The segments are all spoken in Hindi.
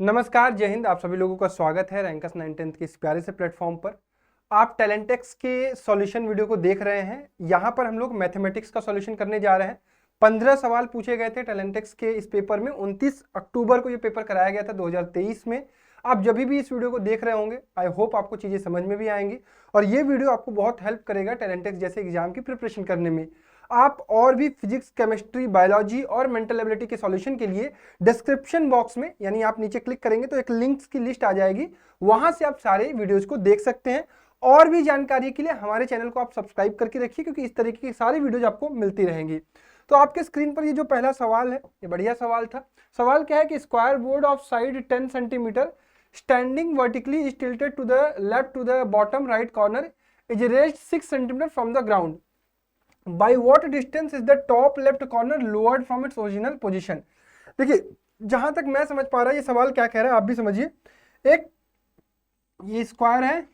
नमस्कार, जय हिंद। आप सभी लोगों का स्वागत है रैंकर्स 9th के इस प्यारे से प्लेटफॉर्म पर। आप टैलेंटेक्स के सॉल्यूशन वीडियो को देख रहे हैं। यहाँ पर हम लोग मैथमेटिक्स का सॉल्यूशन करने जा रहे हैं। 15 सवाल पूछे गए थे टैलेंटेक्स के इस पेपर में। 29 अक्टूबर को ये पेपर कराया गया था 2023 में। आप जब भी इस वीडियो को देख रहे होंगे, आई होप आपको चीज़ें समझ में भी आएंगी और ये वीडियो आपको बहुत हेल्प करेगा टैलेंटेक्स जैसे एग्जाम की प्रिपरेशन करने में। आप और भी फिजिक्स, केमिस्ट्री, बायोलॉजी और मेंटल एबिलिटी के सॉल्यूशन के लिए डिस्क्रिप्शन बॉक्स में, यानी आप नीचे क्लिक करेंगे तो एक लिंक्स की लिस्ट आ जाएगी, वहां से आप सारे वीडियोज को देख सकते हैं। और भी जानकारी के लिए हमारे चैनल को आप सब्सक्राइब करके रखिए, क्योंकि इस तरीके की सारी वीडियोज आपको मिलती रहेंगी। तो आपके स्क्रीन पर ये जो पहला सवाल है, ये बढ़िया सवाल था। सवाल क्या है कि square board of side 10 centimetre standing vertically is tilted to the left to the bottom right corner is raised 6 centimetre from the ground. By what distance is the top left corner lowered from its original position? देखिए, जहां तक मैं समझ पा रहा, ये सवाल क्या कह रहा है आप भी समझिए। एक ये स्क्वायर है,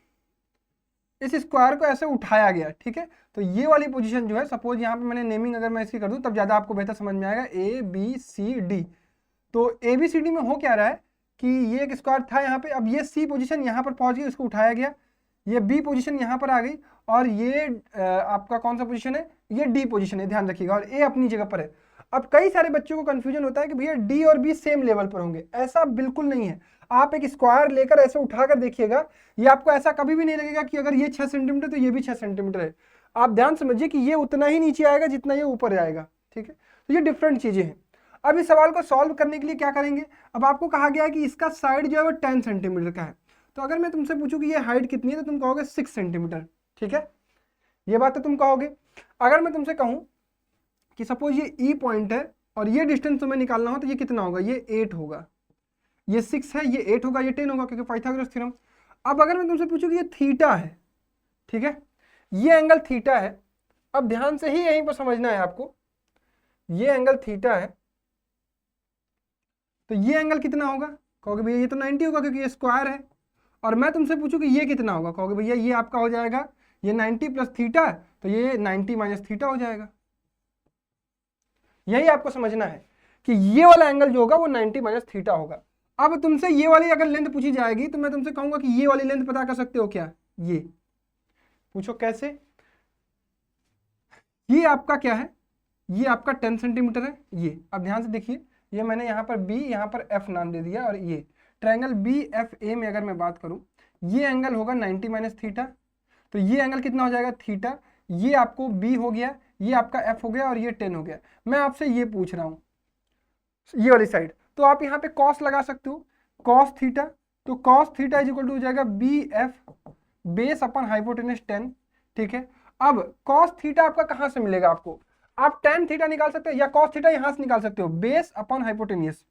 इस स्क्वायर को ऐसे उठाया गया, ठीक है। तो ये वाली पोजीशन जो है, सपोज यहाँ पे मैंने नेमिंग अगर मैं इसकी कर दूं तब ज्यादा आपको बेहतर समझ में आएगा। A B C D. तो ए बी सी डी में हो क्या रहा है कि ये एक स्क्वायर था यहाँ पे, अब ये सी पोजीशन यहाँ पर पहुंच गई, इसको उठाया गया। ये बी पोजीशन यहाँ पर आ गई और ये आपका कौन सा पोजीशन है, ये डी पोजीशन है, ध्यान रखिएगा। और ए अपनी जगह पर है। अब कई सारे बच्चों को कंफ्यूजन होता है कि भैया डी और बी सेम लेवल पर होंगे। ऐसा बिल्कुल नहीं है। आप एक स्क्वायर लेकर ऐसे उठाकर देखिएगा, ये आपको ऐसा कभी भी नहीं लगेगा कि अगर ये 6 सेंटीमीटर तो ये भी 6 सेंटीमीटर है। आप ध्यान समझिए कि ये उतना ही नीचे आएगा जितना ये ऊपर जाएगा, ठीक है। तो ये डिफरेंट चीजें हैं। अब इस सवाल को सॉल्व करने के लिए क्या करेंगे, अब आपको कहा गया है कि इसका साइड जो है वो 10 सेंटीमीटर का है। तो अगर मैं तुमसे पूछूं कि ये हाइट कितनी है तो तुम कहोगे 6 सेंटीमीटर, ठीक है। ये बात तो तुम कहोगे। अगर मैं तुमसे कहूं कि सपोज ये ई पॉइंट है और ये डिस्टेंस तुम्हें निकालना हो तो ये कितना होगा, ये 8 होगा, ये 6 है, ये 8 होगा, ये 10 होगा, क्योंकि पाइथागोरस थ्योरम। अब अगर मैं तुमसे पूछूं कि ये थीटा है, ठीक है, ये एंगल थीटा है। अब ध्यान से ही यहीं पर समझना है आपको, ये एंगल थीटा है, तो ये एंगल कितना होगा, कहोगे भैया ये तो 90 होगा क्योंकि ये स्क्वायर है। और मैं तुमसे पूछूं कि ये कितना होगा, कहोगे भैया ये आपका हो जाएगा, ये 90 प्लस थीटा, तो ये 90 माइनस थीटा हो जाएगा। यही आपको समझना है कि ये वाला एंगल जो होगा वो 90 माइनस थीटा होगा। अब तुमसे ये वाली अगर लेंथ पूछी जाएगी तो मैं तुमसे कहूंगा कि ये वाली लेंथ पता कर सकते हो क्या, ये पूछो कैसे। ये आपका क्या है, ये आपका 10 सेंटीमीटर है ये। अब ध्यान से देखिए, ये मैंने यहाँ पर बी, यहाँ पर एफ नाम दे दिया। और ये ट्रायंगल बी एफ ए में अगर मैं बात करूं, ये एंगल होगा 90 माइनस थीटा। तो ये एंगल कितना हो जाएगा, थीटा। ये आपको बी हो गया, ये आपका एफ हो गया और ये 10 हो गया। मैं आपसे ये पूछ रहा हूं ये वाली साइड, तो आप यहाँ पे कॉस लगा सकते हो, कॉस थीटा। तो cos theta is equal to हो जाएगा B F base upon hypotenuse 10, ठीक है। अब कॉस थीटा आपका कहां से मिलेगा आपको, आप टेन थीटा निकाल सकते हो या कॉस थीटा यहां से निकाल सकते हो, base upon hypotenuse.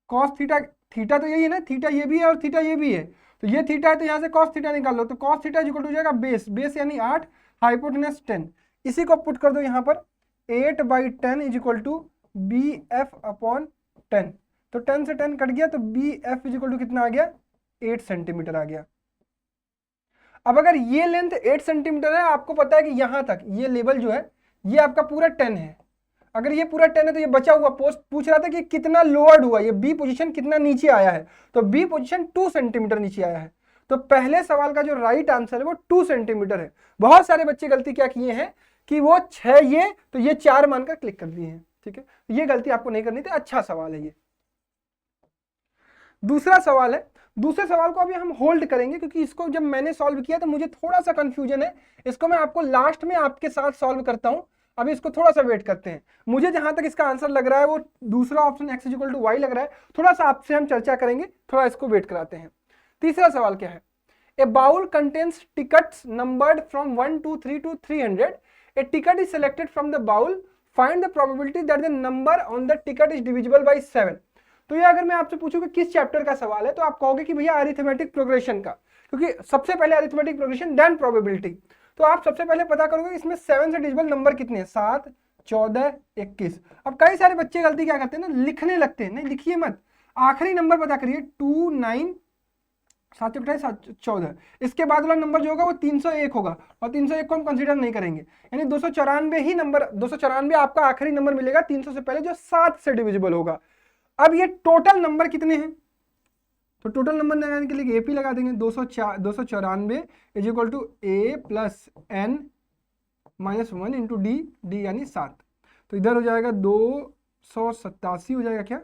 Cos theta, theta तो यही है ना, थीटा ये भी है और थीटा ये भी है। तो ये थीटा है तो यहां से कॉस थीटा निकाल लो, तो कॉस थीटा इक्वल टू हो जाएगा बेस, बेस यानी 8, हाइपोटेनस 10। इसी को पुट कर दो यहाँ पर, 8/10 is equal to B F upon 10। तो 10 से 10 कट गया, तो B F is equal to कितना आ गया, 8 सेंटीमीटर आ गया। अब अगर ये लेंथ 8 सेंटीमीटर है, आपको पता है कि यहां तक ये लेवल जो है ये आपका पूरा 10 है। अगर ये पूरा 10 है तो ये बचा हुआ पोस्ट पूछ रहा था कि कितना लोअर्ड हुआ, ये बी पोजीशन कितना नीचे आया है। तो बी पोजीशन 2 सेंटीमीटर नीचे आया है। तो पहले सवाल का जो राइट आंसर है वो 2 सेंटीमीटर है। बहुत सारे बच्चे गलती क्या किए हैं कि वो 6 ये तो ये 4 मानकर क्लिक कर दिए हैं, ठीक है। ये गलती आपको नहीं करनी थी। अच्छा सवाल है ये। दूसरा सवाल है, दूसरे सवाल को अभी हम होल्ड करेंगे क्योंकि इसको जब मैंने सॉल्व किया तो मुझे थोड़ा सा कंफ्यूजन है। इसको मैं आपको लास्ट में आपके साथ सॉल्व करता हूं। अभी इसको थोड़ा सा वेट करते हैं। मुझे जहां तक इसका आंसर लग रहा है वो दूसरा option x equal to y लग रहा है। थोड़ा सा आपसे हम चर्चा करेंगे, थोड़ा इसको वेट कराते हैं। तीसरा सवाल क्या है, a bowl contains tickets numbered from 1 to 3 to 300. A ticket is selected from the bowl, find the probability that the number on the ticket is divisible by 7। तो ये अगर मैं आपसे पूछूं कि किस चैप्टर का सवाल है तो आप कहोगे कि भैया अरिथमेटिक प्रोग्रेशन का, क्योंकि सबसे पहले अरिथमेटिक प्रोग्रेशन देन प्रोबेबिलिटी। तो आप सबसे पहले पता करोगे इसमें 7 से डिविजिबल नंबर कितने हैं, 7, 14, 21। अब कई सारे बच्चे गलती क्या करते हैं ना, लिखने लगते हैं। नहीं, लिखिए मत, आखिरी नंबर पता करिए। 2, 9, 7, 28, 14। इसके बाद वाला नंबर जो होगा वो 301 होगा और 301 को हम कंसीडर नहीं करेंगे, यानी 294 ही नंबर, 294 आपका आखिरी नंबर मिलेगा 300 से पहले जो 7 से डिविजिबल होगा। अब ये टोटल नंबर कितने हैं, तो टोटल नंबर लगाने के लिए AP लगा देंगे, 294 is equal to A plus N minus 1 into D यानी 7। तो इधर हो जाएगा 287 हो जाएगा क्या,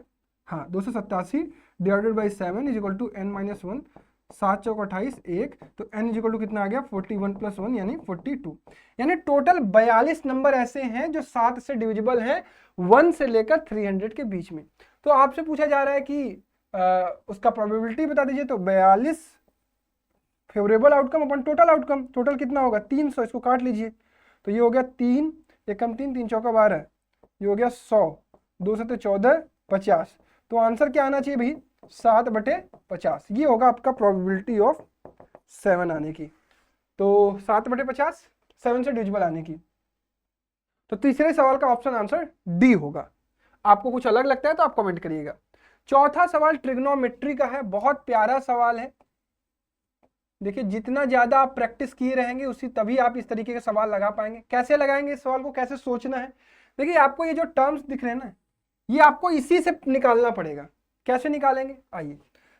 हाँ 287 divided by 7 is equal to N minus 1, 7 चौक 28 1, तो N इज इक्वल टू कितना आ गया 41 प्लस 1 यानी 42। यानी टोटल 42 नंबर ऐसे हैं जो 7 से डिविजिबल हैं 1 से लेकर 300 के बीच में। तो आपसे पूछा जा रहा है कि उसका प्रोबेबिलिटी बता दीजिए, तो 42 फेवरेबल आउटकम अपन टोटल आउटकम, टोटल कितना होगा 300, इसको काट लीजिए, तो ये हो गया 3 एकम 3 3 चौका 12, ये हो गया 100, 2 से 14 50। तो आंसर क्या आना चाहिए भाई 7/50, ये होगा आपका प्रोबेबिलिटी ऑफ 7 आने की। तो 7/50 7 से डिविजिबल आने की। तो तीसरे सवाल का ऑप्शन आंसर डी होगा। आपको कुछ अलग लगता है तो आप कमेंट करिएगा। चौथा सवाल ट्रिग्नोमेट्री का है, बहुत प्यारा सवाल है। देखिए जितना ज्यादा आप प्रैक्टिस किए रहेंगे उसी तभी आप इस तरीके के सवाल लगा पाएंगे। कैसे लगाएंगे इस सवाल को, कैसे सोचना है, देखिए आपको ये जो टर्म्स दिख रहे हैं ना, ये आपको इसी से निकालना पड़ेगा। कैसे निकालेंगे, आइए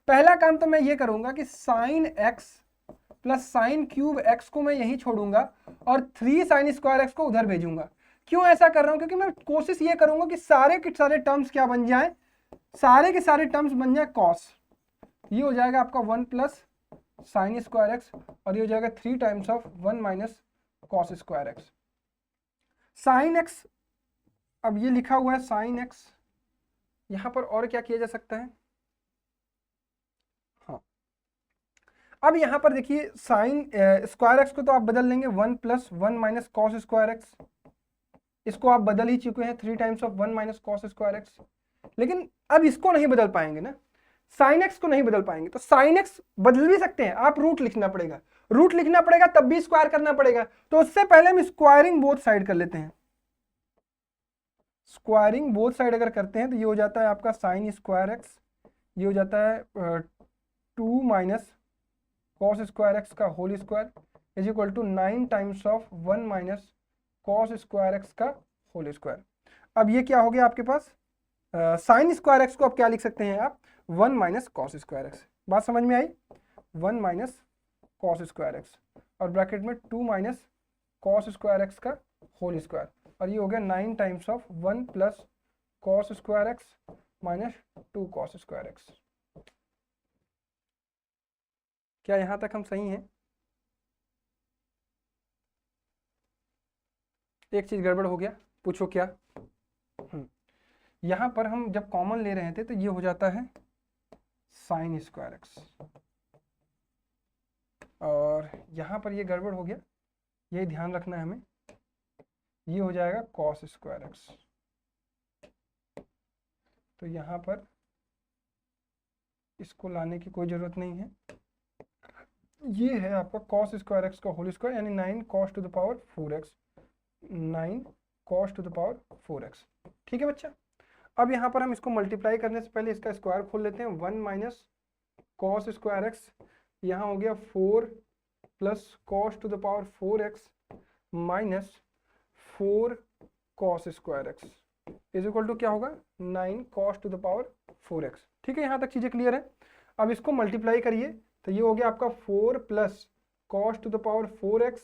पहला काम तो मैं ये करूंगा कि sine x plus sine cube x को मैं यहीं छोड़ूंगा और 3 साइन स्क्वायर एक्स को उधर भेजूंगा। क्यों ऐसा कर रहा हूं, क्योंकि मैं कोशिश ये करूंगा कि सारे के सारे टर्म्स क्या बन जाए, सारे के सारे टर्म्स बन जाए कॉस। ये हो जाएगा आपका 1 प्लस साइन स्क्वायर एक्स और ये हो जाएगा 3 times of 1 minus cos square x. Sine x, अब ये लिखा हुआ है साइन एक्स, यहां पर और क्या किया जा सकता है, हाँ अब यहां पर देखिए साइन स्क्वायर एक्स को तो आप बदल लेंगे 1 plus 1 minus cos square x, इसको आप बदल ही चुके हैं 3 times of 1 minus cos square x. लेकिन अब इसको नहीं बदल पाएंगे ना, साइन एक्स को नहीं बदल पाएंगे, तो साइन एक्स बदल भी सकते हैं, आप रूट लिखना पड़ेगा, रूट लिखना पड़ेगा तब भी स्क्वायर करना पड़ेगा। तो उससे पहले हम स्क्वायरिंग बोथ साइड कर लेते हैं। स्क्वायरिंग बोथ साइड अगर करते हैं तो ये हो जाता है आपका साइन स्क्वायर एक्स, ये हो जाता है 2 माइनस कॉस स्क्वायर एक्स का whole square is equal to 9 times of 1 minus cos square x का होल स्क्वायर। अब ये क्या हो गया आपके पास, साइन स्क्वायर एक्स को अब क्या लिख सकते हैं आप 1 माइनस कॉस स्क्वायर एक्स। बात समझ में आई, 1 माइनस कॉस स्क्वायर एक्स और ब्रैकेट में 2 माइनस कॉस स्क्वायर एक्स का होल स्क्वायर और ये हो गया 9 times of 1 plus cos square x minus 2 cos square x. क्या यहां तक हम सही हैं? एक चीज गड़बड़ हो गया, पूछो क्या। यहां पर हम जब कॉमन ले रहे थे तो ये हो जाता है साइन स्क्वायर एक्स और यहां पर ये गड़बड़ हो गया, ये ध्यान रखना है हमें, ये हो जाएगा कॉस स्क्वायर एक्स। तो यहां पर इसको लाने की कोई जरूरत नहीं है, ये है आपका कॉस स्क्वायर एक्स का होल स्क्वायर यानी 9 cos to the power 4x, 9 cos to the power 4x। ठीक है बच्चा, अब यहाँ पर हम इसको मल्टीप्लाई करने से पहले इसका स्क्वायर खोल लेते हैं। 1 माइनस कॉस स्क्वायर एक्स, यहाँ हो गया 4 plus cos to the power 4x minus 4 cos square x is equal to क्या होगा 9 cos to the power 4x। ठीक है, यहाँ तक चीजें क्लियर है। अब इसको मल्टीप्लाई करिए तो ये हो गया आपका 4 plus cos to the power 4x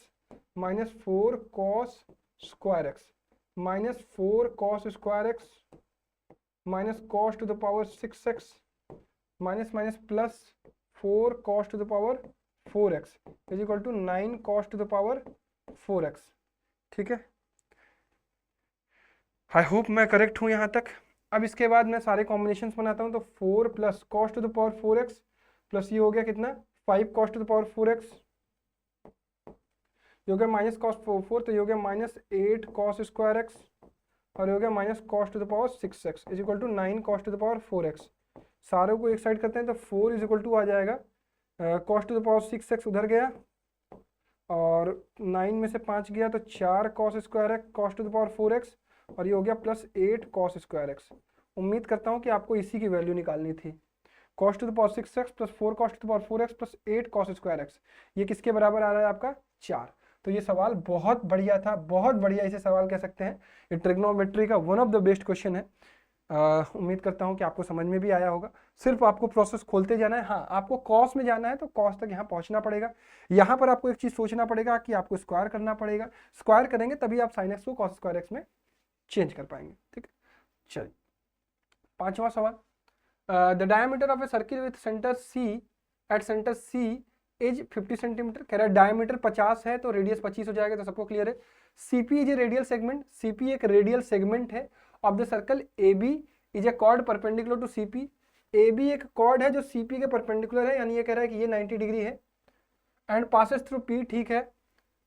minus 4 cos square x minus 4 cos square x minus cos to the power 6x minus minus plus 4 cos to the power 4x is equal to 9 cos to the power 4x। ठीक है, आई होप मैं करेक्ट हूं यहां तक। अब इसके बाद मैं सारे कॉम्बिनेशन बनाता हूं, तो 4 plus cos to the power 4x plus ये हो गया कितना 5 cos to the power 4x, ये हो गया माइनस कॉस 4 तो ये हो गया माइनस 8 कॉस स्क्वायर एक्स और ये हो गया minus cos to the power 6x is equal to 9 cos to the power 4x। सारों को एक साइड करते हैं तो 4 इज इक्वल टू आ जाएगा cos to the power 6x उधर गया और 9 में से 5 गया तो 4 cos square x cos to the power 4x और ये हो गया प्लस 8 कॉस स्क्वायर एक्स। उम्मीद करता हूँ कि आपको इसी की वैल्यू निकालनी थी। Cos to the power 6x plus 4 cos to the power 4x plus 8 cos square x, ये किसके बराबर आ रहा है आपका 4। तो ये सवाल बहुत बढ़िया था, बहुत बढ़िया इसे सवाल कह सकते हैं। ये ट्रिग्नोमेट्री का one of the best question है। उम्मीद करता हूँ कि आपको समझ में भी आया होगा। सिर्फ आपको प्रोसेस खोलते जाना है। हाँ, आपको कॉस में जाना है तो कॉस तक यहाँ पहुँचना पड़ेगा। यहाँ पर आपको एक चीज़ सोचना पड़ेगा कि आपको स्क्वायर करना पड़ेगा। स्क्वायर करेंगे तभी आप साइन एक्स को कॉस स्क्वायर एक्स में चेंज कर पाएंगे। ठीक है, चलिए 5वां सवाल। The diameter of a circle with centre C at centre C is 50 centimetre. कह रहा है डायमीटर 50 है तो रेडियस 25 हो जाएगा, तो सबको क्लियर है। CP is a radial segment. CP एक रेडियल सेगमेंट है of the circle AB is a chord perpendicular to CP. AB एक कॉर्ड है जो सीपी के परपेंडिकुलर है, यानी ये कह रहा है कि ये 90 डिग्री है। एंड पासेस थ्रू P, ठीक है।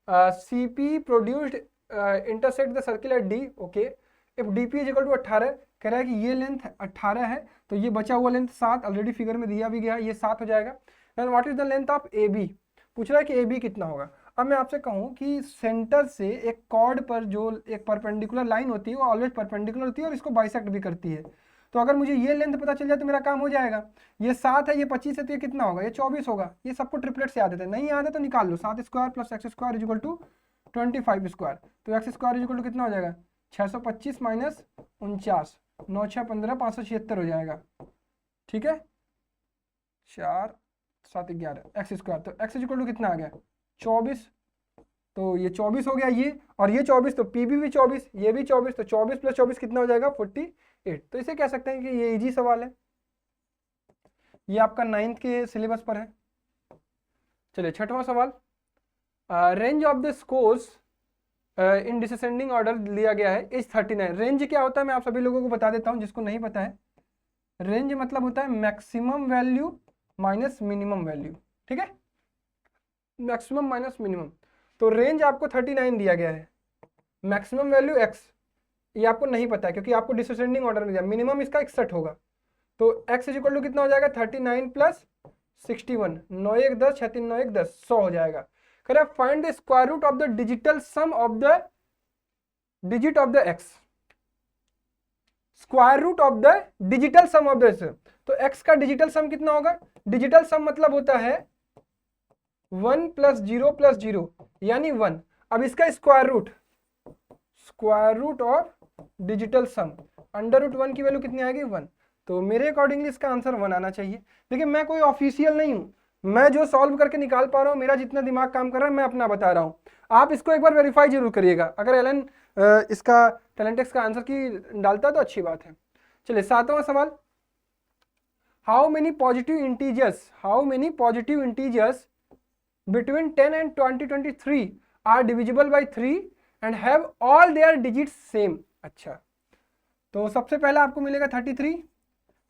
CP produced intersect the circle at D, okay. If DP is equal to 18, कह रहा है कि ये लेंथ 18 है तो ये बचा हुआ लेंथ 7 ऑलरेडी फिगर में दिया भी गया, ये 7 हो जाएगा। And what is the length of AB, पूछ रहा है कि AB कितना होगा। अब मैं आपसे कहूं कि सेंटर से एक कॉर्ड पर जो एक परपेंडिकुलर लाइन होती है वो ऑलवेज परपेंडिकुलर होती है और इसको बाइसेक्ट भी करती है। तो अगर मुझे ये लेंथ पता चल जाए तो मेरा काम हो जाएगा। ये 7 है, ये 25 है, तो ये कितना होगा, ये 24 होगा। ये सबको ट्रिपलेट से याद है, नहीं याद है तो निकाल लो। 7 square plus X square is equal to 25 square, तो X square is equal to कितना हो जाएगा, 625 माइनस 49, 9 6 15, 576 हो जाएगा। ठीक है, 4 7 11 एक्स स्क्वायर, तो एक्स इज इक्वल टू कितना आ गया 24, तो ये 24 हो गया ये, और ये 24, तो पी भी 24, ये भी 24, तो 24 प्लस 24 कितना हो जाएगा 48। तो इसे कह सकते हैं कि ये इजी सवाल है, ये आपका 9th के सिलेबस पर है। चलिए 6वां सवाल। Range of the scores in descending order लिया गया है इज 39। रेंज क्या होता है मैं आप सभी लोगों को बता देता हूं जिसको नहीं पता है। रेंज मतलब होता है maximum value minus minimum value. ठीक है, मैक्सिमम माइनस मिनिमम। तो रेंज आपको 39 दिया गया है, मैक्सिमम वैल्यू x ये आपको नहीं पता है क्योंकि आपको डिसेंडिंग ऑर्डर में दिया। मिनिमम इसका 61 होगा, तो x इज इक्वल टू कितना हो जाएगा 39 प्लस 61, 9 1 10, 6 3 9 1 10, 100 हो जाएगा। करें find the square root of the digital sum of the digit of the x, square root of the digital sum of the x। तो x का डिजिटल सम कितना होगा, डिजिटल सम मतलब होता है 1 प्लस 0 प्लस 0 यानी 1। अब इसका square root of digital sum, under root 1 की वैल्यू कितनी आएगी 1। तो मेरे अकॉर्डिंगली इसका आंसर 1 आना चाहिए। देखिए मैं कोई ऑफिशियल नहीं हूं, मैं जो सॉल्व करके निकाल पा रहा हूं, मेरा जितना दिमाग काम कर रहा है मैं अपना बता रहा हूं। आप इसको एक बार वेरीफाई जरूर करिएगा, अगर एलन इसका टैलेंटेक्स का आंसर की डालता है तो अच्छी बात है। चलिए 7वां सवाल। How many positive integers between 10 and 23 are divisible by 3 and have all their digits same। अच्छा, तो सबसे पहला आपको मिलेगा 33,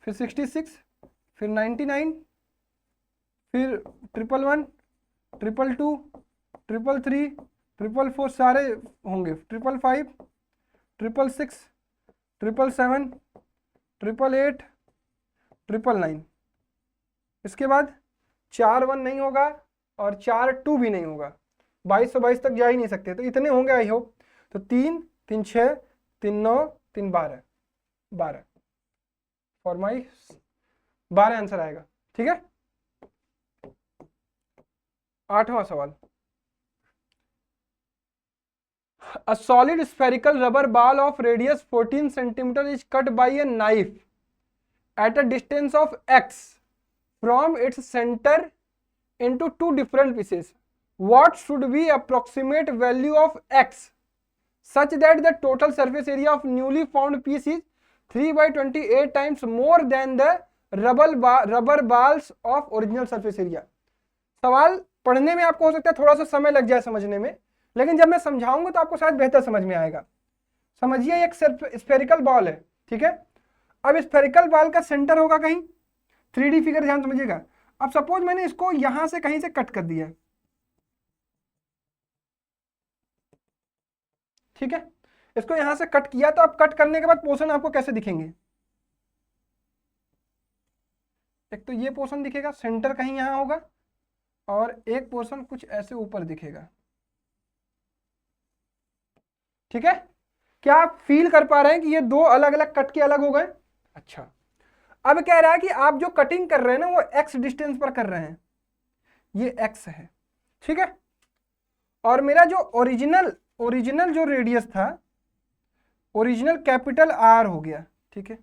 फिर 66, फिर 99, फिर 111, 222, 333, 444 सारे होंगे, 555, 666, 777, 888, 999। इसके बाद 4 1 नहीं होगा और 4 2 भी नहीं होगा, 2222 तक जा ही नहीं सकते, तो इतने होंगे आई होप। तो 3 3 6 3 9 3 12 12 फॉर माई 12 आंसर आएगा। ठीक है, 8वां सवाल। A solid spherical rubber ball of radius 14 centimeter is cut by a knife at a distance of x from its center into two different pieces. What should be approximate value of x such that the total surface area of newly found piece is 3/28 times more than the rubber balls of original surface area। सवाल पढ़ने में आपको हो सकता है थोड़ा सा समय लग जाए समझने में, लेकिन जब मैं समझाऊंगा तो आपको शायद बेहतर समझ में आएगा। समझिए एक स्फेरिकल बॉल है, ठीक है। अब स्फेरिकल बॉल का सेंटर होगा कहीं, 3D फिगर ध्यान समझिएगा। अब सपोज मैंने इसको यहां से कहीं से कट कर दिया, ठीक है, इसको यहां से कट किया, तो अब कट करने के बाद पोर्शन आपको कैसे दिखेंगे, एक तो ये पोर्शन दिखेगा, सेंटर कहीं यहां होगा, और एक पोर्शन कुछ ऐसे ऊपर दिखेगा। ठीक है, क्या आप फील कर पा रहे हैं कि ये दो अलग अलग कट के अलग हो गए। अच्छा, अब कह रहा है कि आप जो कटिंग कर रहे हैं ना वो x डिस्टेंस पर कर रहे हैं, ये x है, ठीक है। और मेरा जो ओरिजिनल जो रेडियस था, ओरिजिनल कैपिटल R हो गया, ठीक है।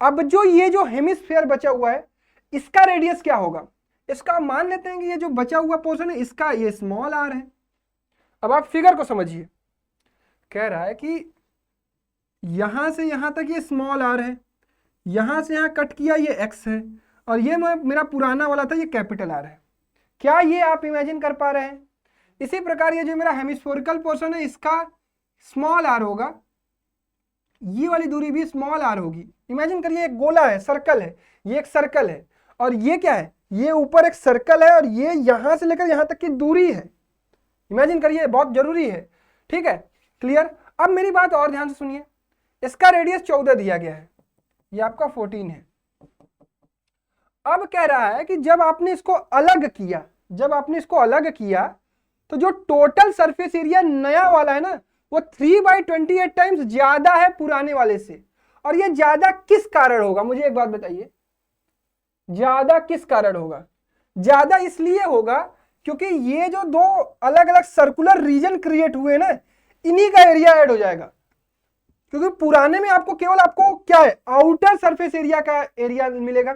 अब जो ये जो हेमिस्फीयर बचा हुआ है इसका रेडियस क्या होगा, इसका मान लेते हैं कि ये जो बचा हुआ पोर्शन है इसका ये स्मॉल आर है। अब आप फिगर को समझिए, कह रहा है कि यहां से यहां तक ये स्मॉल आर है, यहां से यहां कट किया ये एक्स है, और ये मेरा पुराना वाला था ये कैपिटल आर है। क्या ये आप इमेजिन कर पा रहे हैं? इसी प्रकार ये जो मेरा हेमिस्फेरिकल पोर्शन है इसका स्मॉल आर होगा, ये वाली दूरी भी स्मॉल आर होगी। इमेजिन करिए एक गोला है, सर्कल है, ये एक सर्कल है, और ये क्या है, ये ऊपर एक सर्कल है, और ये यहां से लेकर यहां तक की दूरी है। इमेजिन करिए, बहुत जरूरी है। ठीक है, क्लियर? अब मेरी बात और ध्यान से सुनिए, इसका रेडियस 14 दिया गया है, ये आपका 14 है। अब कह रहा है कि जब आपने इसको अलग किया, तो जो टोटल सरफेस एरिया नया वाला है ना वो 3/28 टाइम्स ज्यादा है पुराने वाले से। और ये ज्यादा किस कारण होगा, मुझे एक बात बताइए, ज्यादा किस कारण होगा? ज्यादा इसलिए होगा क्योंकि ये जो दो अलग अलग सर्कुलर रीजन क्रिएट हुए ना, इन्हीं का एरिया ऐड हो जाएगा। क्योंकि पुराने में आपको केवल आपको क्या है, आउटर सरफेस एरिया का एरिया मिलेगा।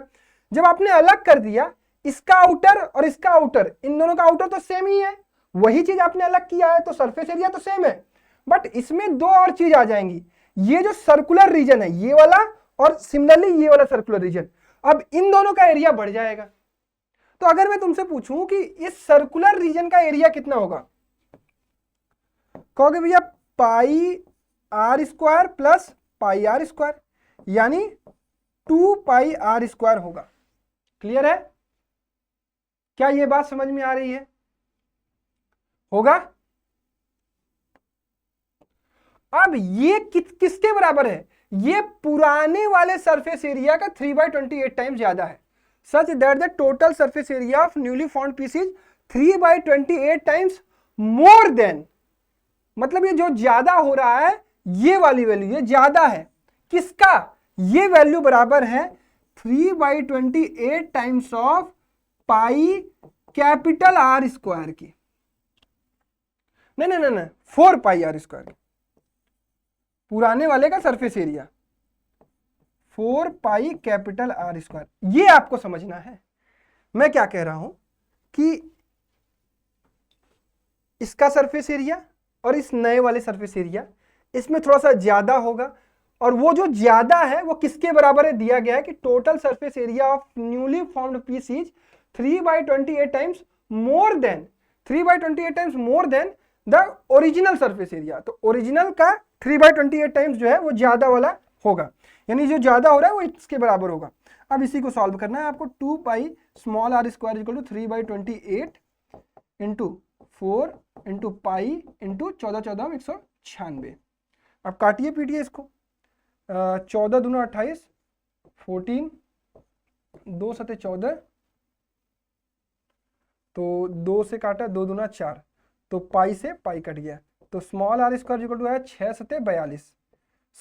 जब आपने अलग कर दिया, इसका आउटर और इसका आउटर, इन दोनों का आउटर तो सेम ही है, वही चीज आपने अलग किया है तो सरफेस एरिया तो सेम है, बट इसमें दो और चीज आ जाएंगी। ये जो सर्कुलर रीजन है ये वाला, और सिमिलरली ये वाला सर्कुलर रीजन, अब इन दोनों का एरिया बढ़ जाएगा। तो अगर मैं तुमसे पूछूं कि इस सर्कुलर रीजन का एरिया कितना होगा, कहोगे भैया pi R square plus pi R square, यानी 2 पाई आर स्क्वायर होगा। क्लियर है? क्या ये बात समझ में आ रही है? होगा? अब ये किसके बराबर है? ये पुराने वाले सरफेस एरिया का 3/28 टाइम्स ज्यादा है, such that the total surface area of newly formed piece is 3/28 times more than, मतलब ये जो ज्यादा हो रहा है, ये वाली वैल्यू ये ज्यादा है किसका? ये वैल्यू बराबर है 3/28 times of pi capital R square की। नहीं, 4 पाई आर स्क्वायर, पुराने वाले का surface area 4 pi capital R square. ये आपको समझना है। मैं क्या कह रहा हूं कि इसका सरफेस एरिया और इस नए वाले सरफेस एरिया, इसमें थोड़ा सा ज्यादा होगा, और वो जो ज्यादा है वो किसके बराबर है? दिया गया है कि total surface area of newly formed piece is 3/28 times more than, 3/28 times more than the original surface area. तो ओरिजिनल का 3/28 टाइम्स जो है वो ज्यादा वाला होगा, यानी जो ज्यादा हो रहा है वो इसके बराबर होगा। अब इसी को सॉल्व करना है आपको। 2 pi small are square equal to 3/28 into 4 into pi into 14 196। अब काटिए पीटिए इसको, 14 दूना 28, 14 2 सते 14, तो 2 से काटा, 2 दूना 4, तो पाई से पाई कट गया, तो small are square equal to आया 6 सते 42,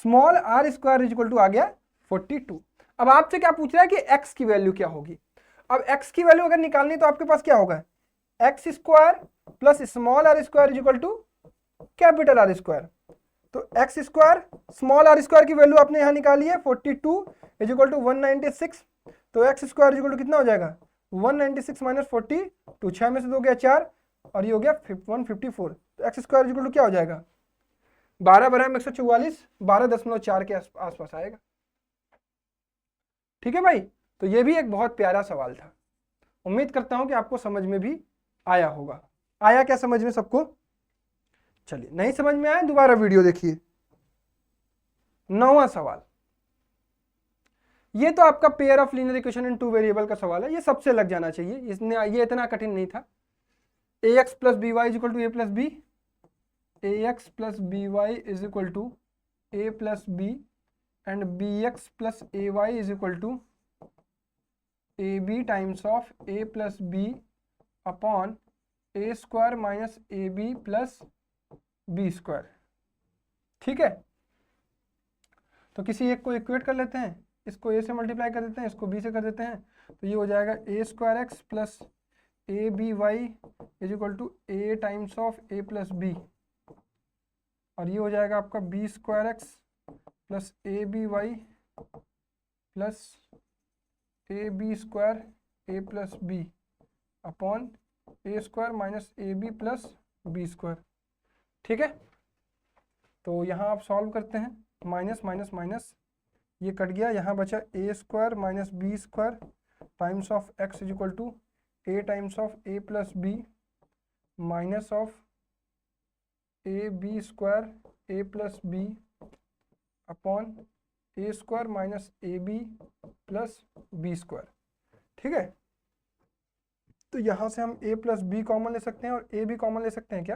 small are square equal to आ गया 42। अब आपसे क्या पूछ रहा है कि x की वैल्यू क्या होगी? अब x की वैल्यू अगर निकालनी तो आपके पास क्या होगा, X square plus small are square equal to capital R square. तो X square small are square की वैल्यू आपने यहां निकाली है 42 इज इक्वल टू 196, तो एक्स स्क्वायर इक्वल टू कितना हो जाएगा 196 माइनस 42, 6 में से 2 गया 4, और ये हो गया 154। तो एक्स स्क्वायर इक्वल टू क्या हो जाएगा 12 बराबर 144, 12.4 के आसपास आएगा। ठीक है भाई, तो ये भी एक बहुत प्यारा सवाल था। उम्मीद करता हूं कि आपको समझ में भी आया होगा। आया क्या समझ में सबको? चलिए, नहीं समझ में आया दोबारा वीडियो देखिए। 9वां सवाल, ये तो आपका pair of linear equation in 2 variable का सवाल है, ये सबसे लग जाना चाहिए, इसने ये इतना कठिन नहीं था। ax plus B Y is equal to A plus B, ax plus B Y is equal to A plus B, and B X plus A Y is equal to A B times of A plus B upon A square minus A B plus B square. ठीक है, तो किसी एक को इक्वेट कर लेते हैं, इसको a से मल्टीप्लाई कर देते हैं, इसको b से कर देते हैं, तो ये हो जाएगा A square X plus A B Y is equal to A times of A plus B, और ये हो जाएगा आपका B square X plus A B Y plus A B square A plus B upon A square minus A B plus B square. ठीक है, तो यहाँ आप सॉल्व करते हैं, माइनस माइनस माइनस ये कट गया, यहाँ बचा A square minus B square times of x is equal to A times of A plus B minus of A B square A plus B upon A square minus A B plus B square. ठीक है, तो यहाँ से हम a प्लस बी कॉमन ले सकते हैं और a भी कॉमन ले सकते हैं क्या?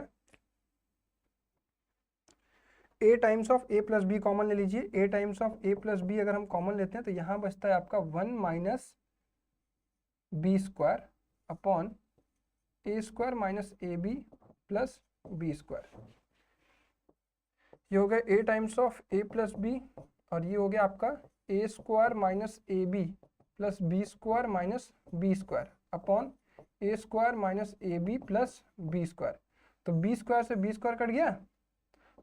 a times of a plus B common ले लीजिए। a times of a plus B अगर हम कॉमन लेते हैं तो यहाँ बचता है आपका 1 minus B square upon A square minus A B plus B square. ये हो गया a times of a plus B और ये हो गया आपका A square minus A B plus B square minus B square upon A square minus A B plus B square. तो बी स्क्वायर से बी स्क्वायर कट गया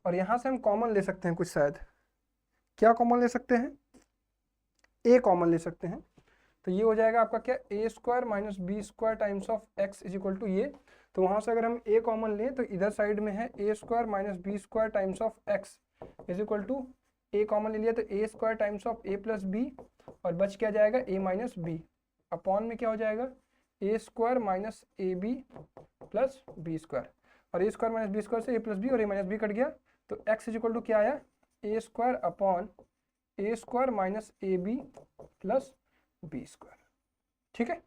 और यहाँ से हम कॉमन ले सकते हैं कुछ, शायद क्या कॉमन ले सकते हैं? ए कॉमन ले सकते हैं। तो ये हो जाएगा आपका क्या, A square minus B square times of x is equal to ये। तो वहाँ से अगर हम ए कॉमन लें तो इधर साइड में है ए square minus B square times of x is equal to A common ले लिया तो A square times of A plus B और बच क्या जाएगा ए माइनस बी अपॉन में क्या हो जाएगा A square minus A B plus B square और A square minus B square से ए प्लस बी और ए माइनस बी कट गया तो एक्स इज इक्वल टू क्या आया A square upon A square minus A B plus B square. ठीक है,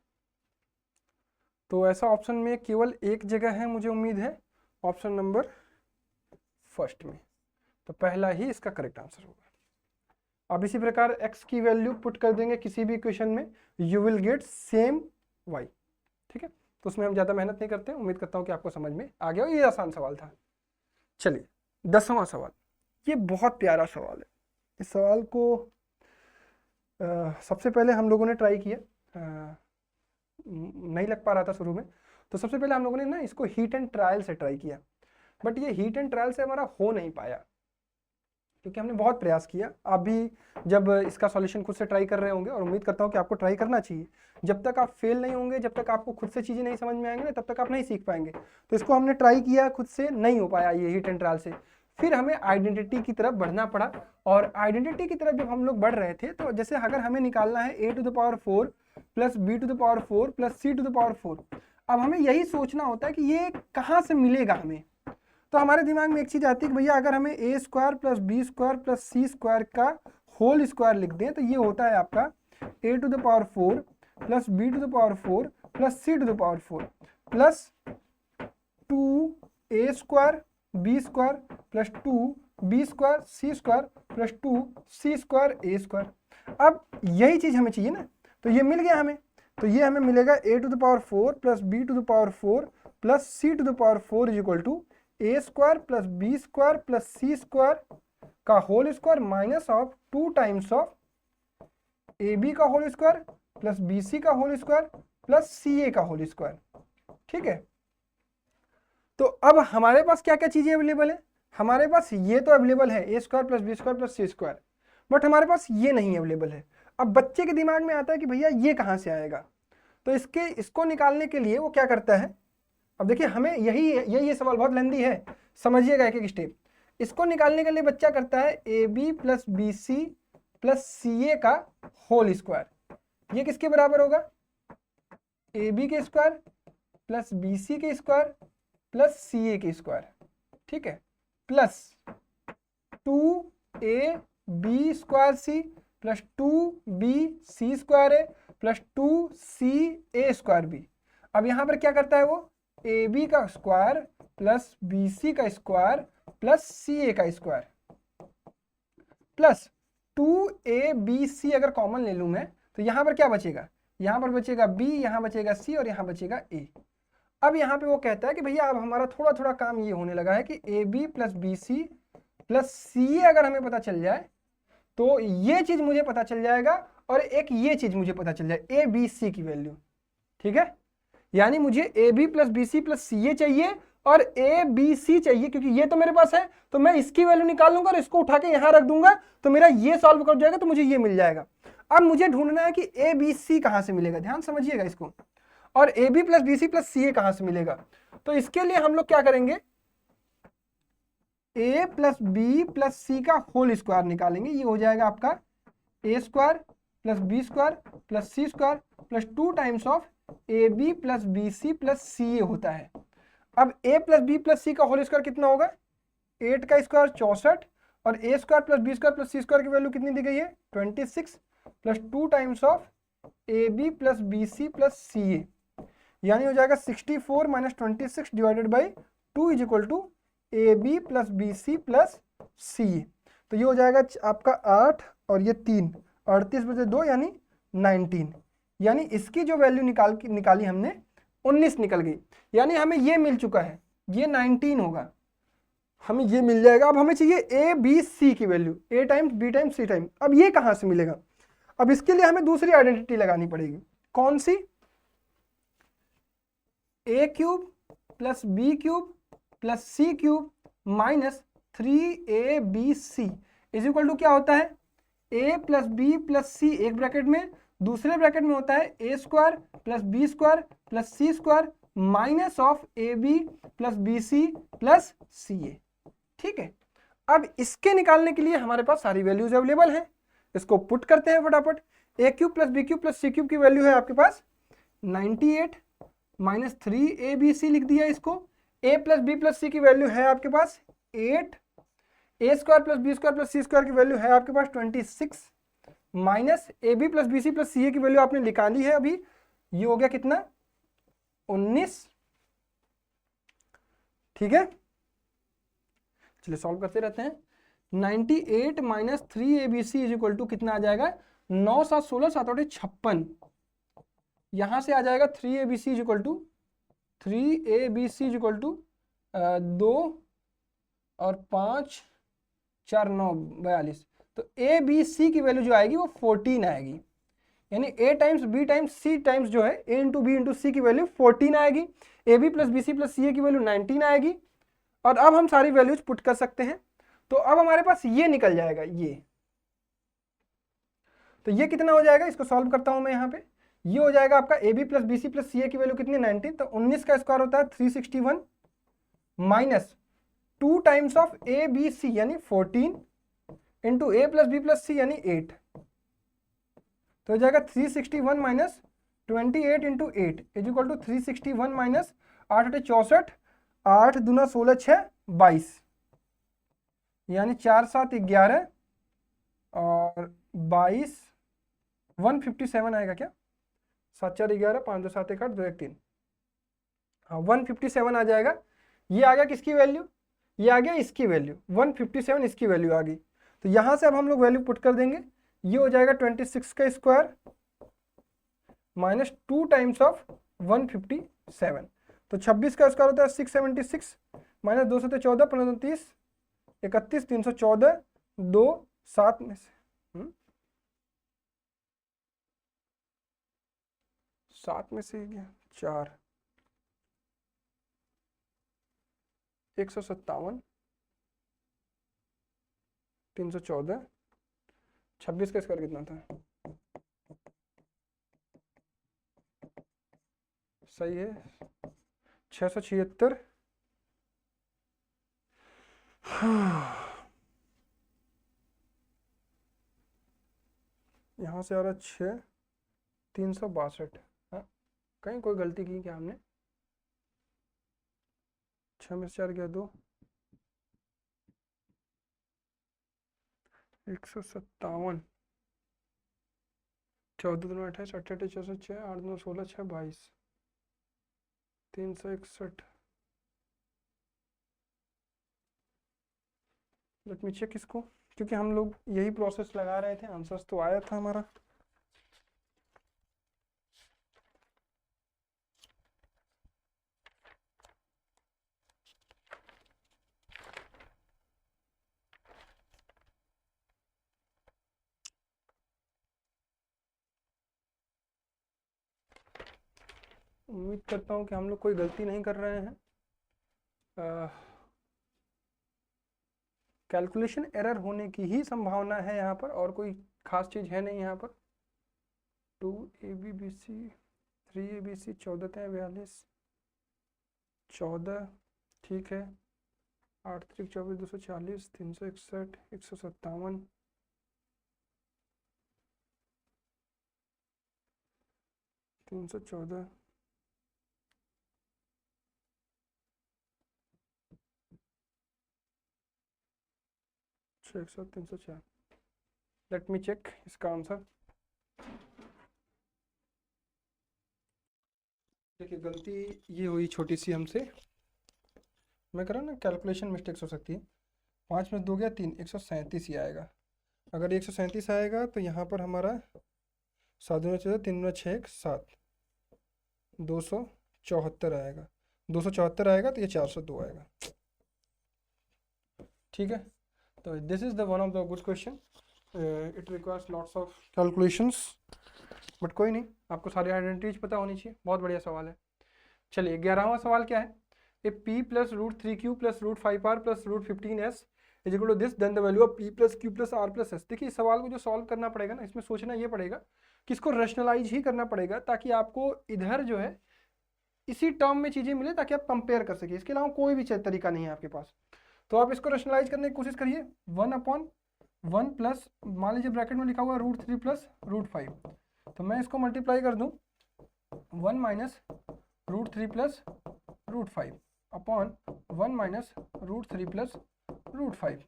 तो ऐसा ऑप्शन में केवल एक जगह है मुझे उम्मीद है, ऑप्शन नंबर फर्स्ट में, तो पहला ही इसका करेक्ट आंसर होगा। अब इसी प्रकार x की वैल्यू पुट कर देंगे किसी भी इक्वेशन में, you will get same y। ठीक है, तो उसमें हम ज़्यादा मेहनत नहीं करते, उम्मीद करता हूँ कि आपको समझ में आ गया। ये आसान सवाल था। चलिए 10वां सवाल, ये बहुत प्यारा सवाल है। इस सवाल को सबसे पहले हम लोगों ने ट्राई किया, नहीं लग पा रहा था शुरू में, तो सबसे पहले हम लोगों ने ना इसको हीट एंड ट्रायल से ट्राई किया, बट ये हीट एंड ट्रायल से हमारा हो नहीं पाया क्योंकि हमने बहुत प्रयास किया। आप भी जब इसका सॉल्यूशन खुद से ट्राई कर रहे होंगे, और उम्मीद करता हूँ कि आपको ट्राई करना चाहिए, जब तक आप फेल नहीं होंगे, जब तक आपको खुद से चीज़ें नहीं समझ में आएंगे ना, तब तक आप नहीं सीख पाएंगे। तो इसको हमने ट्राई किया, खुद से नहीं हो पाया ये हीट एंड ट्रायल से। फिर हमें आइडेंटिटी की तरफ बढ़ना पड़ा, और आइडेंटिटी की तरफ जब हम लोग बढ़ रहे थे तो जैसे अगर हमें निकालना है a to the power 4 plus b to the power 4 plus c to the power 4, अब हमें यही सोचना होता है कि ये कहाँ से मिलेगा हमें। तो हमारे दिमाग में एक चीज़ आती है कि भैया अगर हमें A square plus B square plus C square का होल स्क्वायर लिख दें तो ये होता है आपका A to the power 4 plus B to the power 4 plus C to the power 4 plus 2a square B square plus 2b square C square plus 2c square A square. अब यही चीज़ हमें चाहिए ना, तो ये मिल गया हमें। तो ये हमें मिलेगा A to the power 4 plus B to the power 4 plus C to the power 4 is equal to A square plus B square plus C square का whole square minus of 2 times of A B का whole square plus B C का whole square plus C A का होल स्क्वायर। ठीक है, तो अब हमारे पास क्या क्या चीजें अवेलेबल है? हमारे पास ये तो अवेलेबल है ए square plus B square plus C square, but हमारे पास ये नहीं अवेलेबल है। अब बच्चे के दिमाग में आता है कि भैया ये कहाँ से आएगा, तो इसको निकालने के लिए वो क्या करता है। अब देखिए हमें ये सवाल बहुत लेंदी है, समझिएगा एक एक स्टेप। इसको निकालने के लिए बच्चा करता है A B plus B C plus C A का होल स्क्वायर। ये किसके बराबर होगा? ए बी के स्क्वायर प्लस बी सी के स्क्वायर प्लस सी ए के स्क्वायर। ठीक है, plus 2a B square C plus 2b C square A plus 2c A square B. अब यहाँ पर क्या करता है वो, ए बी का स्क्वायर प्लस बी सी का स्क्वायर प्लस सी ए का स्क्वायर प्लस 2abc अगर कॉमन ले लूँ मैं तो यहाँ पर क्या बचेगा, यहाँ पर बचेगा b, यहाँ बचेगा c और यहाँ बचेगा a। अब यहाँ पे वो कहता है कि भैया अब हमारा थोड़ा थोड़ा काम ये होने लगा है कि A B plus B C plus C A अगर हमें पता चल जाए तो ये चीज़ मुझे पता चल जाएगा और एक ये चीज़ मुझे पता चल जाए ए बी सी की वैल्यू। ठीक है, यानी मुझे A B plus B C plus C A चाहिए और ए बी सी चाहिए, क्योंकि ये तो मेरे पास है तो मैं इसकी वैल्यू निकाल लूंगा और इसको उठा के यहाँ रख दूंगा तो मेरा ये सॉल्व कर जाएगा तो मुझे ये मिल जाएगा। अब मुझे ढूंढना है कि ए बी सी कहाँ से मिलेगा, ध्यान समझिएगा इसको, और A B plus B C plus C A कहाँ से मिलेगा। तो इसके लिए हम लोग क्या करेंगे, A plus B plus C का होल स्क्वायर निकालेंगे, ये हो जाएगा आपका A square plus B square plus C square plus 2 times of A B plus B C plus C A होता है। अब A plus B plus C का होल स्क्वायर कितना होगा, 8 का स्क्वायर 64, और A square plus B square plus C square की वैल्यू कितनी दी गई है 26 plus 2 times of A B plus B C plus C A, यानी हो जाएगा 64 minus 26 divided by 2 is equal to A B plus B C plus C A. तो ये हो जाएगा आपका 8 और ये 3, 38 में से 2 यानी 19, यानी इसकी जो वैल्यू निकाली हमने 19 निकल गई, यानी हमें ये मिल चुका है, ये 19 होगा, हमें ये मिल जाएगा। अब हमें चाहिए ए बी सी की value, A times B times C times. अब ये कहाँ से मिलेगा, अब इसके लिए हमें दूसरी आइडेंटिटी लगानी पड़ेगी, कौन सी, a cube plus b cube plus c cube minus 3ab is equal to क्या होता है, a plus B plus c एक ब्रैकेट में, दूसरे ब्रैकेट में होता है ए square plus B square plus C square minus of A B plus B C plus C a. ठीक है, अब इसके निकालने के लिए हमारे पास सारी वैल्यूज अवेलेबल हैं, इसको पुट करते हैं फटाफट। A cube plus b cube plus c cube की वैल्यू है आपके पास 98 माइनस 3abc लिख दिया इसको। A plus B plus c की वैल्यू है आपके पास 8, a square plus B square plus C square की वैल्यू है आपके पास 26 minus A B plus B C plus C a की वैल्यू आपने निकाली है अभी, ये हो गया कितना 19। ठीक है, चलिए सॉल्व करते रहते हैं। 98 minus 3abc is equal to कितना आ जाएगा 9 7 16 7 8 56, यहां से आ जाएगा 3abc is equal to 3abc is equal to 2 और 5 4 9 42, तो ए बी सी की वैल्यू जो आएगी वो 14 आएगी, यानी a times B times C times जो है a into b into c की वैल्यू 14 आएगी, a B plus B C plus C a की वैल्यू 19 आएगी। और अब हम सारी वैल्यूज पुट कर सकते हैं, तो अब हमारे पास ये निकल जाएगा ये, तो ये कितना हो जाएगा, इसको सॉल्व करता हूं मैं यहाँ पे, ये हो जाएगा आपका a B plus B C plus C a की वैल्यू कितनी 19, तो 19 का स्क्वायर होता है 361 minus 2 times of A B C यानी 14 into A plus B plus C यानी 8, तो हो जाएगा 361 minus 28 into 8 is equal to 361 minus 8 8 64, 8 दूना 16 6 22, यानी 4 7 11 और 22 157 आएगा क्या, 7 4 11 5 2 7 1 8 2 1 3, हाँ 157 आ जाएगा। ये आ गया किसकी वैल्यू, ये आ गया इसकी वैल्यू 157, इसकी वैल्यू आ गई। तो यहां से अब हम लोग वैल्यू पुट कर देंगे, ये हो जाएगा 26 का स्क्वायर माइनस 2 टाइम्स ऑफ 157, तो 26 का स्क्वायर होता है 676 माइनस 2 से 14 15 30 31 314 2 7 में से 7 में से गया 4 157 314, 26 का स्क्वायर कितना था, सही है 676, यहाँ से आ रहा 6 362, हाँ कहीं कोई गलती की क्या हमने, 6 में से 4 गया 2, 157 14 दूना 28 88 406 8 दूना 16 6 22 361, लेट मी चेक इसको, क्योंकि हम लोग यही प्रोसेस लगा रहे थे, आंसर्स तो आया था हमारा। उम्मीद करता हूँ कि हम लोग कोई गलती नहीं कर रहे हैं, कैलकुलेशन एरर होने की ही संभावना है यहाँ पर, और कोई खास चीज़ है नहीं यहाँ पर। 2 ABBC 3ABC 14 42 14, ठीक है। 8 3 24 240 361 157 314 600 304। लेट मी चेक इसका आंसर। देखिए गलती ये हुई छोटी सी हमसे, मैं कर रहा हूँ ना, कैलकुलेशन मिस्टेक्स हो सकती है। 5 में 2 गया 3, 137 ही आएगा। अगर 137 आएगा तो यहाँ पर हमारा 7 दूना 14 3 दूना 6 7 274 आएगा। 274 आएगा तो ये 402 आएगा। ठीक है, तो this is the one of the good question. It requires lots of calculations, but कोई नहीं, आपको सारी आइडेंटिटीज पता होनी चाहिए। बहुत बढ़िया सवाल है। चलिए 11वां सवाल क्या है, a p plus root 3q plus root 5r plus root 15s is equal to this, then the value of p plus q plus r plus s। देखिए इस सवाल को जो सॉल्व करना पड़ेगा ना, इसमें सोचना ये पड़ेगा कि इसको रैशनलाइज ही करना पड़ेगा, ताकि आपको इधर जो है इसी टर्म में चीज़ें मिले, ताकि आप कंपेयर कर सके। इसके अलावा कोई भी तरीका नहीं है आपके पास। तो आप इसको रैशनलाइज करने की कोशिश करिए। 1/1 प्लस, मान लीजिए ब्रैकेट में लिखा हुआ है रूट 3 प्लस रूट 5, तो मैं इसको मल्टीप्लाई कर दूं 1 minus root 3 plus root 5 upon 1 minus root 3 plus root 5।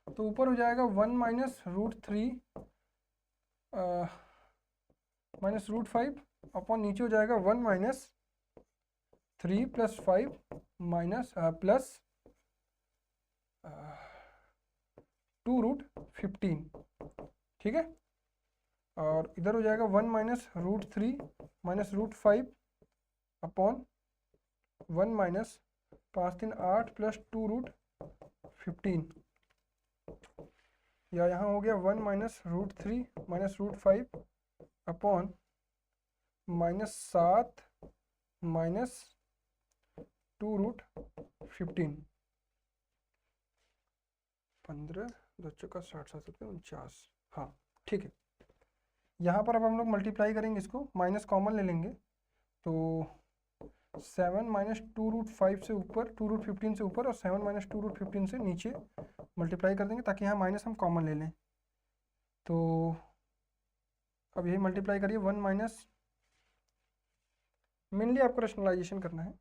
तो ऊपर हो जाएगा 1 minus root 3 minus root 5 upon नीचे हो जाएगा 1 minus 3 plus 5 minus plus 2 root 15। ठीक है, और इधर हो जाएगा 1 minus root 3 minus root 5 upon 1 minus 5 3 8 plus 2 root 15, या यहाँ हो गया 1 minus root 3 minus root 5 upon minus 7 minus 2 root 15। 15 बच्चों का 60 7 49। हाँ ठीक है, यहाँ पर अब हम लोग मल्टीप्लाई करेंगे, इसको माइनस कॉमन ले लेंगे, तो 7 माइनस 2 रूट 5 से ऊपर, 2 रूट 15 से ऊपर, और 7 माइनस 2 रूट 15 से नीचे मल्टीप्लाई कर देंगे, ताकि यहाँ माइनस हम कॉमन ले लें। तो अब यही मल्टीप्लाई करिए, 1 माइनस, मेनली आपको रैशनलाइजेशन करना है,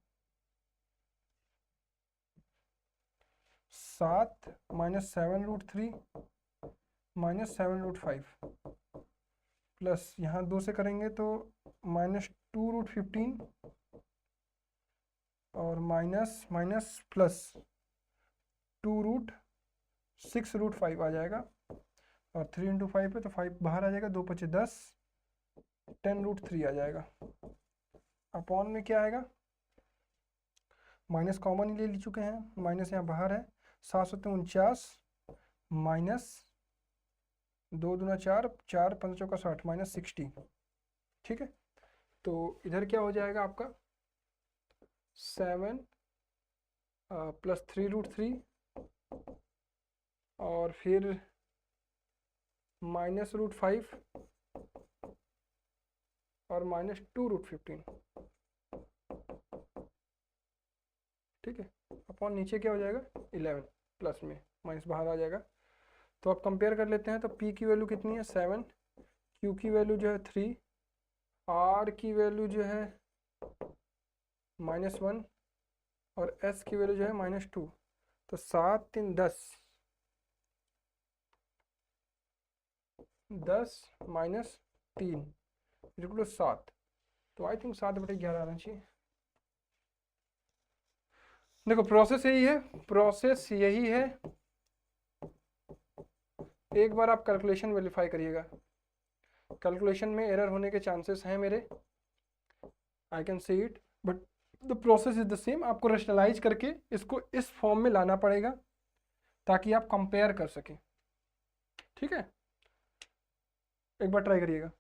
7 minus 7 root 3 minus 7 root 5 plus यहाँ 2 से करेंगे तो माइनस 2 रूट 15 और minus minus plus 2 root 6 root 5 आ जाएगा, और 3 इंटू 5 है तो 5 बाहर आ जाएगा, 2 5 10 10 रूट 3 आ जाएगा। अपॉन में क्या आएगा, माइनस कॉमन ही ले चुके हैं, माइनस यहाँ बाहर है, 7 7 49 माइनस 2 दूना 4 4 5 का 60 माइनस 60। ठीक है, तो इधर क्या हो जाएगा आपका 7 प्लस 3 रूट 3 और फिर माइनस रूट 5 और माइनस 2 रूट 15। ठीक है, अपॉन नीचे क्या हो जाएगा 11 प्लस में माइनस बाहर आ जाएगा। तो अब कंपेयर कर लेते हैं, तो P की वैल्यू कितनी है 7, Q की वैल्यू जो है 3, R की वैल्यू जो है -1 और S की वैल्यू जो है -2। तो 7 3 10 माइनस 3 इक्वल टू 7। तो आई थिंक 7/11 आना चाहिए। देखो प्रोसेस यही है, प्रोसेस यही है। एक बार आप कैलकुलेशन वेरीफाई करिएगा, कैलकुलेशन में एरर होने के चांसेस हैं मेरे, I can see it, but the process is the same. आपको रैशनलाइज करके इसको इस फॉर्म में लाना पड़ेगा ताकि आप कंपेयर कर सकें। ठीक है, एक बार ट्राई करिएगा।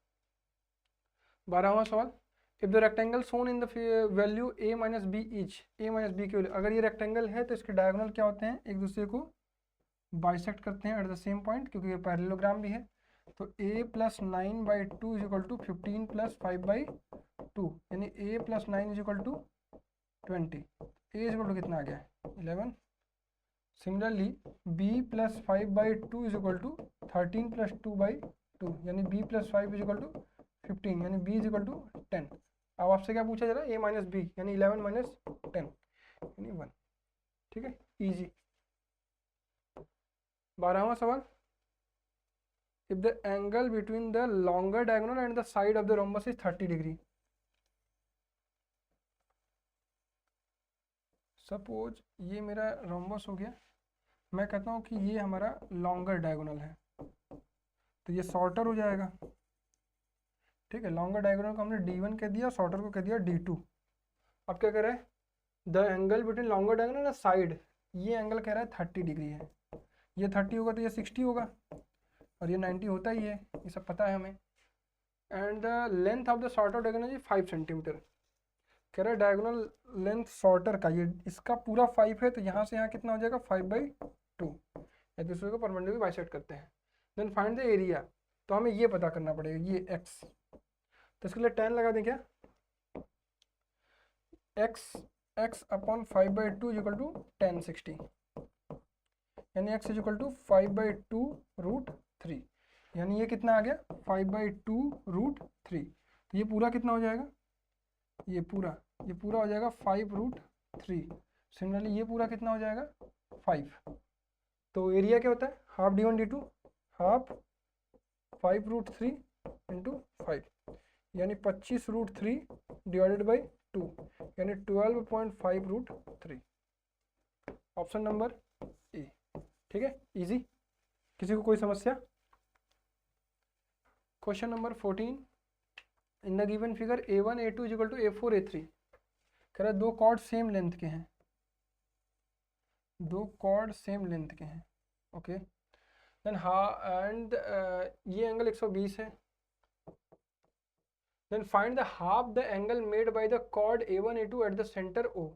12वां सवाल, if the rectangle shown in the value a minus B each, a minus B की वैल्यू, अगर ये रेक्टेंगल है तो इसके डायगोनल क्या होते हैं, एक दूसरे को बाइसेक्ट करते हैं एट द सेम पॉइंट, क्योंकि ये पैरेललोग्राम भी है। तो a plus 9/2 is equal to 15 plus 5/2, यानी a plus 9 is equal to 20। a is equal to कितना आ गया 11। Similarly b plus 5/2 is equal to 13 plus 2/2, यानी b plus 5 is equal to 15, यानी b इज इक्वल टू 10। अब आपसे क्या पूछा जा रहा है a माइनस b, यानी 11 माइनस 10 यानी 1। ठीक है, इजी। 12वां सवाल, if the angle between the longer diagonal and the side of the rhombus is 30 degree. Suppose ये मेरा रोम्बस हो गया, मैं कहता हूँ कि ये हमारा लॉन्गर डायगोनल है, तो ये शॉर्टर हो जाएगा। ठीक है, लॉन्गर डायगोनल को हमने D1 कह दिया, शॉर्टर को कह दिया D2। अब क्या कह रहा है, the angle between longer diagonal and side, ये एंगल कह रहा है 30 डिग्री है। ये 30 होगा तो ये 60 होगा, और ये 90 होता ही है, ये सब पता है हमें। And the length of the shorter diagonal is 5 centimetre. कह रहा है डायगोनल लेंथ शॉर्टर का, ये इसका पूरा 5 है, तो यहाँ से यहाँ कितना हो जाएगा 5/2, एक दूसरे को परपेंडिकुलर बाइसेक्ट करते हैं। देन फाइंड द एरिया, तो हमें ये पता करना पड़ेगा, ये x, तो इसके लिए tan लगा दें क्या, x upon 5/2 is equal to tan 60, यानी x इज इक्वल टू 5/2√3, यानी ये कितना आ गया 5/2√3। तो ये पूरा कितना हो जाएगा, ये पूरा हो जाएगा 5√3। सिमिलरली ये पूरा कितना हो जाएगा 5। तो एरिया क्या होता है, half D1 D2, half 5√3 into 5, यानी 25√3 डिवाइडेड बाई 2, यानी 12.5√3। Option number A. ठीक है, इजी। किसी को कोई समस्या? Question number 14, in the given figure A1 A2 is equal to A4 A3। कह रहा है दो कॉर्ड सेम लेंथ के हैं, दो कॉर्ड सेम लेंथ के हैं। ओके, देन एंड ये एंगल 120 है। Then find the half the angle made by the chord A1 A2 at the centre O।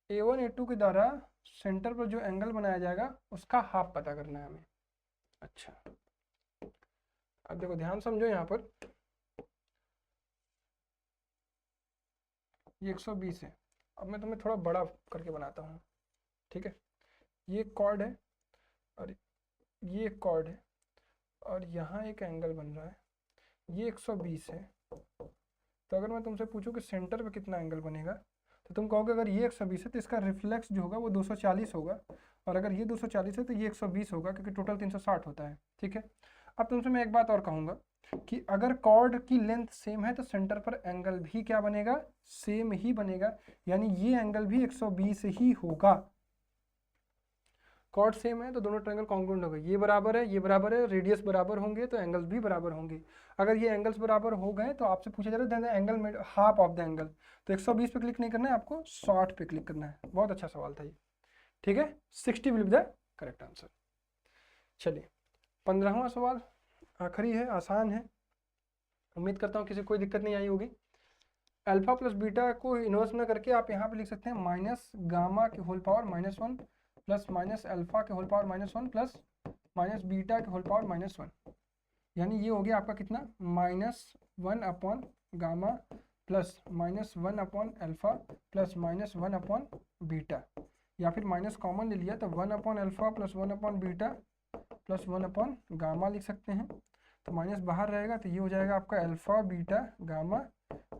A1 A2 के द्वारा सेंटर पर जो एंगल बनाया जाएगा उसका हाफ पता करना है हमें। अच्छा, अब देखो ध्यान समझो, यहाँ पर ये 120 है। अब मैं तुम्हें थोड़ा बड़ा करके बनाता हूँ। ठीक है, ये कॉर्ड है और ये एक कॉर्ड है, और यहाँ एक एंगल बन रहा है, ये 120 है। तो अगर मैं तुमसे पूछूं कि सेंटर पे कितना एंगल बनेगा, तो तुम कहोगे अगर ये 120 है तो इसका रिफ्लेक्स जो होगा वो 240 होगा, और अगर ये 240 है तो ये 120 होगा, क्योंकि टोटल 360 होता है। ठीक है, अब तुमसे मैं एक बात और कहूँगा कि अगर कॉर्ड की लेंथ सेम है तो सेंटर पर एंगल भी क्या बनेगा, सेम ही बनेगा, यानी ये एंगल भी 120 ही होगा। कॉर्ड सेम है तो दोनों ट्रायंगल कॉन्ग्रुएंट हो गए, ये बराबर है, ये बराबर है, रेडियस बराबर होंगे तो एंगल्स भी बराबर होंगे। अगर ये एंगल्स बराबर हो गए तो आपसे पूछा जा रहा है एंगल में हाफ ऑफ द एंगल, तो 120 पे क्लिक नहीं करना है आपको, 60 पे क्लिक करना है। बहुत अच्छा सवाल था ये। ठीक है, 60 will be the correct answer. चलिए 15वां सवाल आखिरी है, आसान है, उम्मीद करता हूँ किसी कोई दिक्कत नहीं आई होगी। अल्फा प्लस बीटा को इन्वर्स ना करके आप यहाँ पे लिख सकते हैं माइनस गामा के whole power -1 plus minus alpha के whole power -1 plus minus beta के होल पावर -1, यानी ये हो गया आपका कितना -1 upon gamma plus -1 upon alpha plus -1 upon beta, या फिर माइनस कॉमन ले लिया तो 1 upon alpha plus 1 upon beta plus 1 upon gamma लिख सकते हैं। तो माइनस बाहर रहेगा तो ये हो जाएगा आपका alpha beta gamma,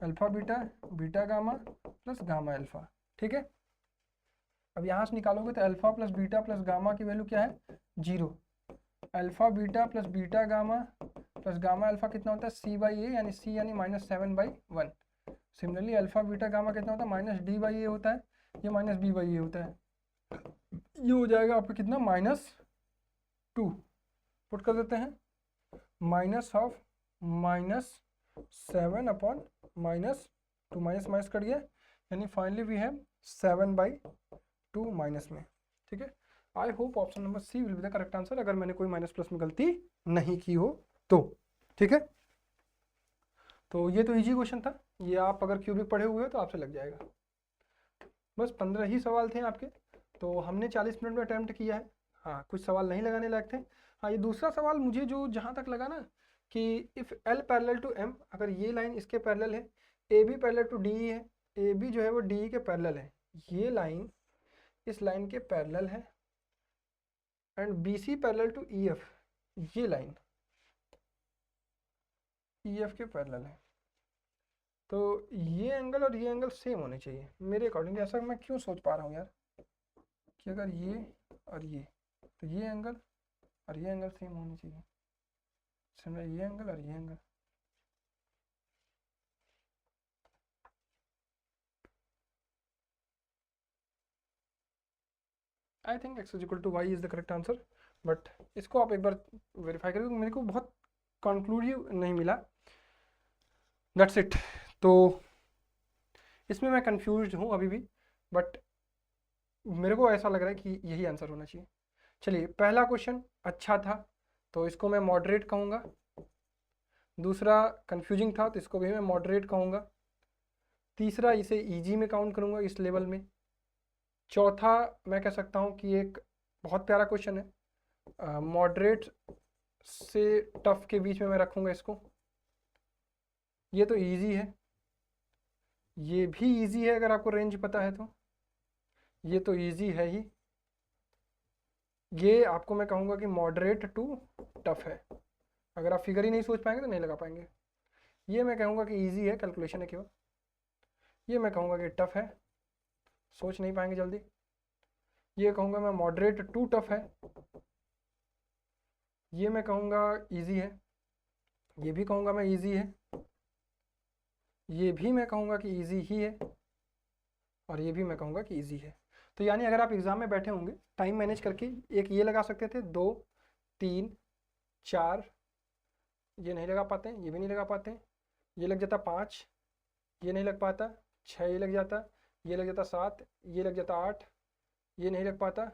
alpha beta beta gamma plus gamma alpha. ठीक है, अब यहाँ से निकालोगे तो alpha plus beta plus gamma की वैल्यू क्या है 0। Alpha beta plus beta gamma plus gamma alpha कितना होता है C/A, यानी C यानी -7/1। सिमिलरली अल्फा बीटा गामा कितना होता है -D/A होता है, ये -B/A होता है। ये हो जाएगा आपका कितना -2, पुट कर देते हैं, minus of -7 upon -2, minus cut गया, यानी फाइनली वी हैव 7/2 माइनस में। ठीक है, I hope option number C will be the correct answer, अगर मैंने कोई माइनस प्लस में गलती नहीं की हो तो। ठीक है, तो ये तो इजी क्वेश्चन था, ये आप अगर क्यूबिक पढ़े हुए हो तो आपसे लग जाएगा। बस 15 ही सवाल थे आपके, तो हमने 40 मिनट में अटैम्प्ट किया है। हाँ, कुछ सवाल नहीं लगाने लायक थे, हाँ, ये दूसरा सवाल मुझे जो जहाँ तक लगा ना कि if L parallel to M, अगर ये लाइन इसके पैरेलल है, AB पैरेलल टू DE है, AB जो है वो DE के पैरेलल है, ये लाइन इस लाइन के पैरेलल है, and BC parallel to EF, ये लाइन EF के पैरेलल है, तो ये एंगल और ये एंगल सेम होने चाहिए मेरे अकॉर्डिंग। ऐसा मैं क्यों सोच पा रहा हूँ यार कि अगर ये और ये, तो ये एंगल और ये एंगल सेम होने चाहिए, समझा, ये एंगल और ये angle. I think x equal to y is the correct answer, but इसको आप एक बार वेरीफाई करें, मेरे को बहुत कंक्लूसिव नहीं मिला, दैट्स इट। तो इसमें मैं कंफ्यूज हूँ अभी भी, बट मेरे को ऐसा लग रहा है कि यही आंसर होना चाहिए। चलिए, पहला क्वेश्चन अच्छा था तो इसको मैं मॉडरेट कहूँगा, दूसरा कंफ्यूजिंग था तो इसको भी मैं मॉडरेट कहूँगा, तीसरा इसे इजी में काउंट करूँगा इस लेवल में, चौथा मैं कह सकता हूँ कि एक बहुत प्यारा क्वेश्चन है, मॉडरेट से टफ के बीच में मैं रखूँगा इसको, ये तो इजी है, ये भी इजी है अगर आपको रेंज पता है तो, ये तो इजी है ही, ये आपको मैं कहूँगा कि मॉडरेट टू टफ है, अगर आप फिगर ही नहीं सोच पाएंगे तो नहीं लगा पाएंगे। ये मैं कहूँगा कि इजी है, कैलकुलेशन है केवल। ये मैं कहूँगा कि टफ है, सोच नहीं पाएंगे जल्दी। ये कहूँगा मैं मॉडरेट टू टफ है, ये मैं कहूँगा इजी है, ये भी कहूँगा मैं इजी है, ये भी मैं कहूँगा कि इजी ही है, और ये भी मैं कहूँगा कि इजी है। तो यानी अगर आप एग्ज़ाम में बैठे होंगे टाइम मैनेज करके एक ये लगा सकते थे, 2 3 4, ये नहीं लगा पाते, ये भी नहीं लगा पाते, ये लग जाता 5, ये नहीं लग पाता, 6 ये लग जाता, ये लग जाता 7, ये लग जाता 8, ये नहीं लग पाता,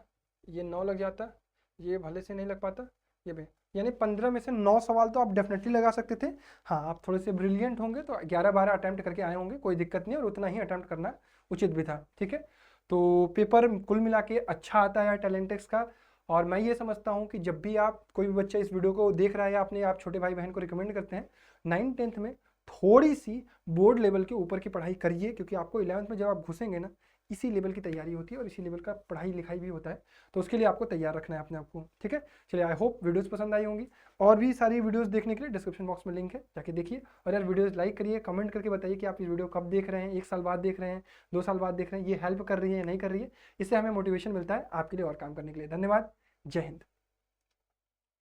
ये 9 लग जाता, ये भले से नहीं लग पाता, ये भी, यानी 15 में से 9 सवाल तो आप डेफिनेटली लगा सकते थे। हाँ, आप थोड़े से ब्रिलियंट होंगे तो 11-12 अटैम्प्ट करके आए होंगे, कोई दिक्कत नहीं, और उतना ही अटैम्प्ट करना उचित भी था, ठीक है। तो पेपर कुल मिला के अच्छा आता है टैलेंटेक्स का, और मैं ये समझता हूँ कि जब भी आप, कोई भी बच्चा इस वीडियो को देख रहा है या अपने आप छोटे भाई बहन को रिकमेंड करते हैं, 9th-10th में थोड़ी सी बोर्ड लेवल के ऊपर की पढ़ाई करिए, क्योंकि आपको 11th में जब आप घुसेंगे ना, इसी लेवल की तैयारी होती है और इसी लेवल का पढ़ाई लिखाई भी होता है, तो उसके लिए आपको तैयार रखना है अपने आप को, ठीक है। चलिए, आई होप वीडियोस पसंद आई होंगी, और भी सारी वीडियोस देखने के लिए डिस्क्रिप्शन बॉक्स में लिंक है, जाके देखिए। और यार, वीडियोस लाइक करिए, कमेंट करके बताइए कि आप इस वीडियो कब देख रहे हैं, 1 साल बाद देख रहे हैं, 2 साल बाद देख रहे हैं, ये हेल्प कर रही है या नहीं कर रही है, इससे हमें मोटिवेशन मिलता है आपके लिए और काम करने के लिए। धन्यवाद, जय हिंद।